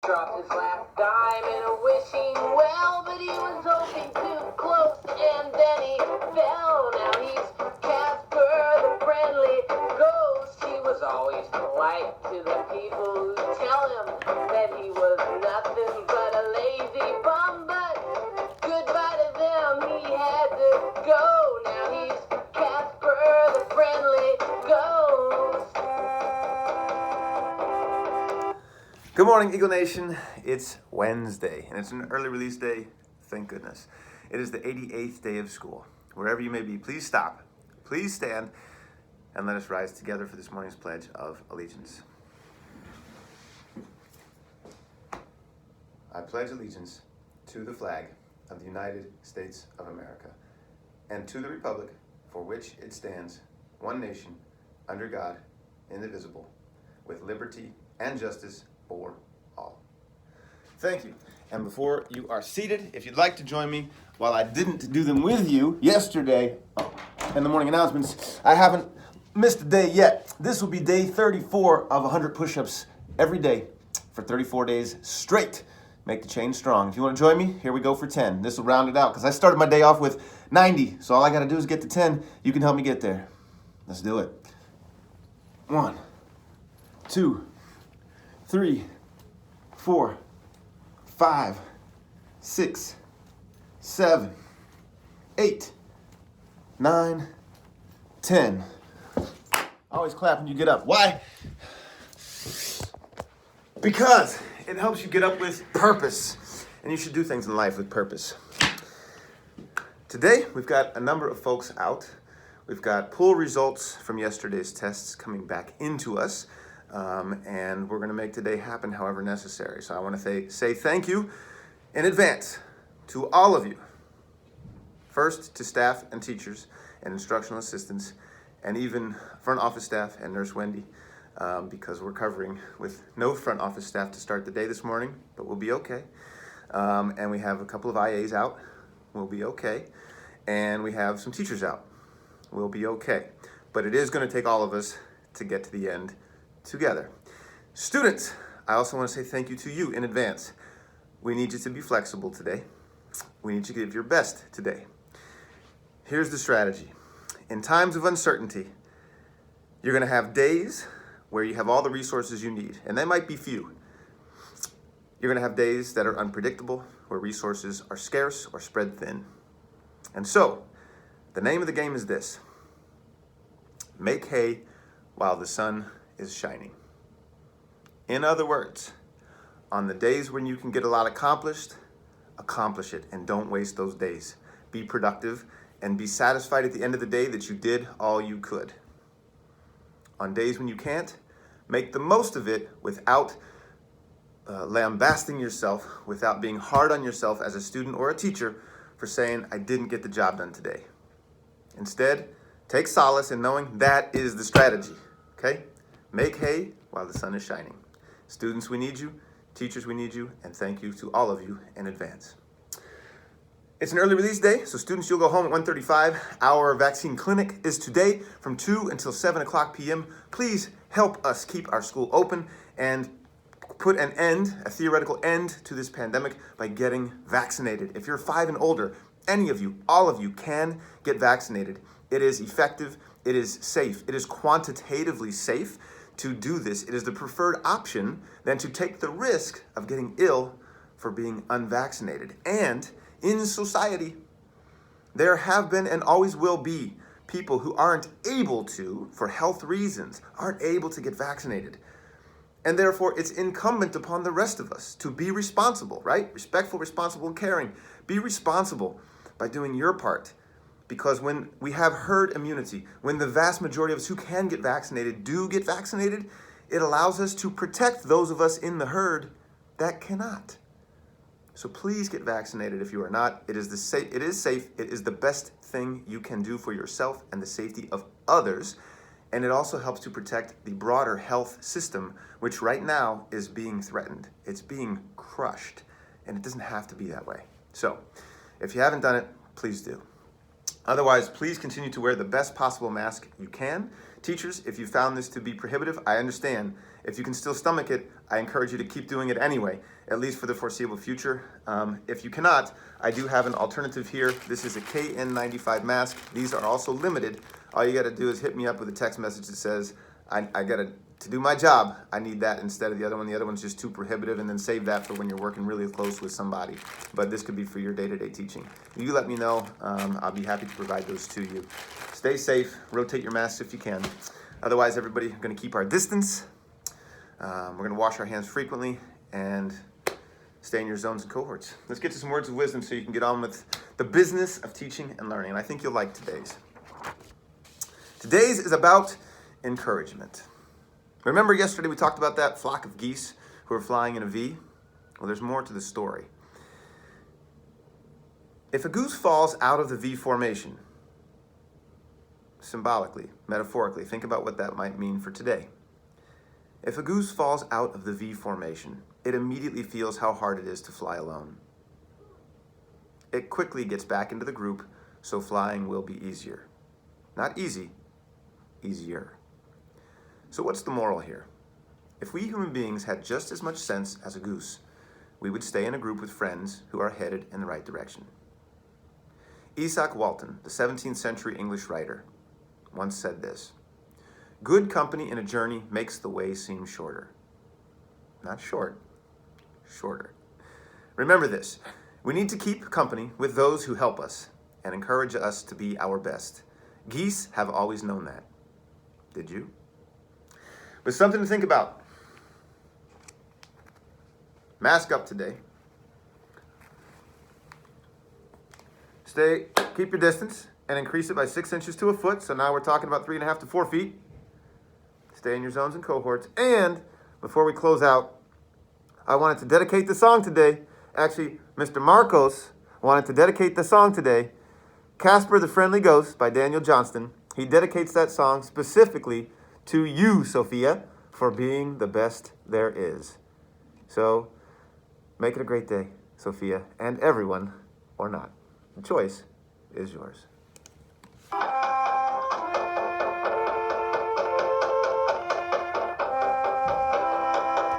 dropped his last dime in a wishing well, but he was hoping too close, and then he fell. Now he's Casper the friendly ghost. He was always polite to the people who tell him that he was nothing but a lazy bum, but goodbye to them, he had to go. Now he's Casper the friendly ghost. Good morning, Eagle Nation. It's Wednesday, and it's an early release day, thank goodness. It is the 88th day of school. Wherever you may be, please stop, please stand, and let us rise together for this morning's Pledge of Allegiance. I pledge allegiance to the flag of the United States of America, and to the republic for which it stands, one nation, under God, indivisible, with liberty and justice for all. Thank you. And before you are seated, if you'd like to join me, while I didn't do them with you yesterday in the morning announcements, I haven't missed a day yet. This will be day 34 of 100 push-ups every day for 34 days straight. Make the change strong. If you want to join me, here we go for 10. This will round it out because I started my day off with 90. So all I got to do is get to 10. You can help me get there. Let's do it. 1, 2, 3, 4, 5, 6, 7, 8, 9, 10. Always clap when you get up. Why? Because it helps you get up with purpose. And you should do things in life with purpose. Today, we've got a number of folks out. We've got pool results from yesterday's tests coming back into us. And we're going to make today happen however necessary. So I want to say thank you in advance to all of you. First, to staff and teachers and instructional assistants, and even front office staff and Nurse Wendy, because we're covering with no front office staff to start the day this morning, but we'll be okay. And we have a couple of IAs out. We'll be okay. And we have some teachers out. We'll be okay. But it is going to take all of us to get to the end together. Students, I also want to say thank you to you in advance. We need you to be flexible today. We need you to give your best today. Here's the strategy. In times of uncertainty, you're going to have days where you have all the resources you need, and they might be few. You're going to have days that are unpredictable, where resources are scarce or spread thin. And so, the name of the game is this: make hay while the sun is shining. In other words, on the days when you can get a lot accomplished, accomplish it and don't waste those days. Be productive and be satisfied at the end of the day that you did all you could. On days when you can't, make the most of it without lambasting yourself, without being hard on yourself as a student or a teacher for saying, I didn't get the job done today. Instead, take solace in knowing that is the strategy, okay? Make hay while the sun is shining. Students, we need you. Teachers, we need you. And thank you to all of you in advance. It's an early release day, so students, you'll go home at 1:35. Our vaccine clinic is today from 2 until 7 o'clock p.m. Please help us keep our school open and put an end, a theoretical end to this pandemic by getting vaccinated. If you're 5 and older, any of you, all of you can get vaccinated. It is effective. It is safe. It is quantitatively safe to do this. It is the preferred option than to take the risk of getting ill for being unvaccinated. And in society, there have been and always will be people who aren't able to, for health reasons, aren't able to get vaccinated. And therefore, it's incumbent upon the rest of us to be responsible, right? Respectful, responsible, and caring. Be responsible by doing your part. Because when we have herd immunity, when the vast majority of us who can get vaccinated do get vaccinated, it allows us to protect those of us in the herd that cannot. So please get vaccinated if you are not. It is safe. It is the best thing you can do for yourself and the safety of others. And it also helps to protect the broader health system, which right now is being threatened. It's being crushed, and it doesn't have to be that way. So if you haven't done it, please do. Otherwise, please continue to wear the best possible mask you can Teachers, if you found this to be prohibitive, I understand. If you can still stomach it, I encourage you to keep doing it anyway, at least for the foreseeable future. If you cannot, I do have an alternative here. This is a KN95 mask. These are also limited. All you gotta do is hit me up with a text message that says, to do my job, I need that instead of the other one. The other one's just too prohibitive, and then save that for when you're working really close with somebody. But this could be for your day-to-day teaching. You let me know. I'll be happy to provide those to you. Stay safe. Rotate your masks if you can. Otherwise, everybody, we're going to keep our distance. We're going to wash our hands frequently and stay in your zones and cohorts. Let's get to some words of wisdom so you can get on with the business of teaching and learning. And I think you'll like today's. Today's is about encouragement. Remember yesterday we talked about that flock of geese who are flying in a V? Well, there's more to the story. If a goose falls out of the V formation, symbolically, metaphorically, think about what that might mean for today. If a goose falls out of the V formation, it immediately feels how hard it is to fly alone. It quickly gets back into the group, so flying will be easier. Not easy, easier. So what's the moral here? If we human beings had just as much sense as a goose, we would stay in a group with friends who are headed in the right direction. Izaak Walton, the 17th century English writer, once said this: "Good company in a journey makes the way seem shorter." Not short, shorter. Remember this: we need to keep company with those who help us and encourage us to be our best. Geese have always known that. Did you? But something to think about. Mask up today. Keep your distance and increase it by 6 inches to a foot. So now we're talking about 3.5 to 4 feet. Stay in your zones and cohorts. And before we close out, I wanted to dedicate the song today. Actually, Mr. Marcos wanted to dedicate the song today. Casper the Friendly Ghost by Daniel Johnston. He dedicates that song specifically to you, Sophia, for being the best there is. So, make it a great day, Sophia, and everyone, or not. The choice is yours.